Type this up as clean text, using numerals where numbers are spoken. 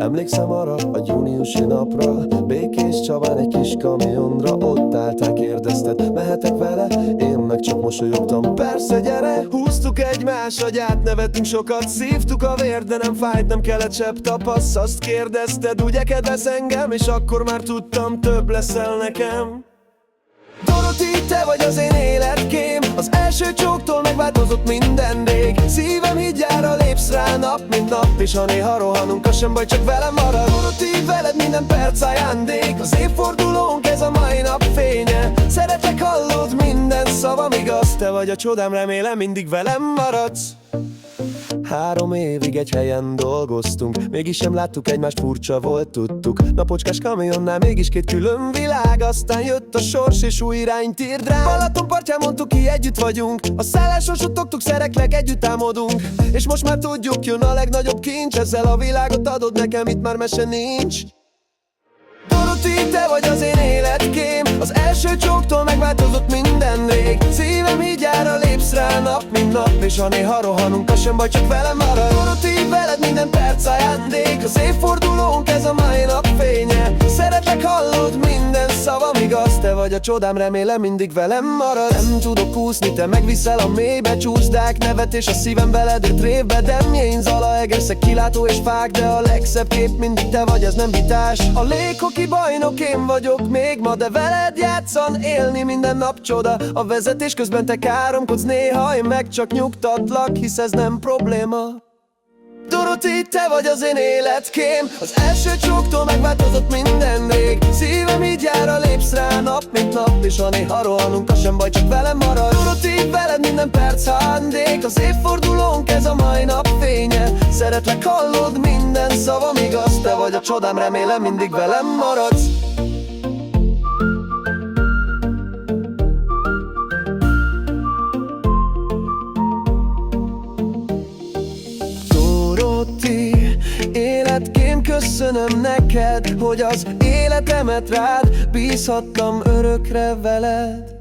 Emlékszem arra a júniusi napra, Békés Csabán egy kis kamionra. Ott álltál, kérdezted, mehetek vele? Én meg csak mosolyogtam, persze gyere. Húztuk egymás agyát, nevettünk sokat, szívtuk a vért, de nem fájt, nem kellett sebb tapasz. Azt kérdezted, ugye kedvelsz engem? És akkor már tudtam, több leszel nekem. Doroti, te vagy az én életkém, az első csóktól megváltozott minden rég. Szívem hídjára lépsz rá nap, mint nap, és ha néha rohanunk, az sem baj, csak velem marad. Doroti, veled minden perc ajándék, az évfordulónk, ez a mai nap fénye. Szeretlek, hallod, minden szavam igaz, te vagy a csodám, remélem mindig velem maradsz. 3 évig egy helyen dolgoztunk, mégis sem láttuk egymást, furcsa volt, tudtuk. Napocskás kamionnál mégis 2 külön világ. Aztán jött a sors és új irányt írt ránk. Balaton partján mondtuk ki, együtt vagyunk, a szálláson suttogtuk, szeretlek, együtt álmodunk. És most már tudjuk, jön a legnagyobb kincs, ezzel a világot adod nekem, itt már mese nincs. Doroti, te vagy az én életkém, az első csóktól megváltozott minden rég. Szívem hídjára lépsz rá nap, mint nap, és ha néha rohanunk, az sem baj, csak velem marad. Doroti, veled minden perc ajándék, az évfordulónk, ez a mai nap fénye. Szeretlek, hallod, minden szavam igaz, te vagy a csodám, remélem mindig velem marad. Nem tudok úszni, te megviszel a mélybe, csúszdák, nevetés a szívem veled révbe. Demjén, Zalaegerszeg, kilátó és fák, de a legszebb kép mindig te vagy, ez nem vitás. A léghoki bajnok én vagyok még ma, de veled játszan élni minden nap csoda. A vezetés közben te káromkodsz néha, én meg csak nyugtatlak, hisz ez nem probléma. Doroti, te vagy az én életkém, az első csóktól megváltozott minden rég. Szívem hídjára lépsz rá nap, mint nap, és ha néha rohanunk, az sem baj, csak velem marad. Doroti, veled minden perc ajándék, az évfordulónk, ez a mai nap fénye. Szeretlek, hallod, minden szavam igaz, te vagy a csodám, remélem mindig velem maradsz. Életkém, köszönöm neked, hogy az életemet rád bízhattam örökre veled.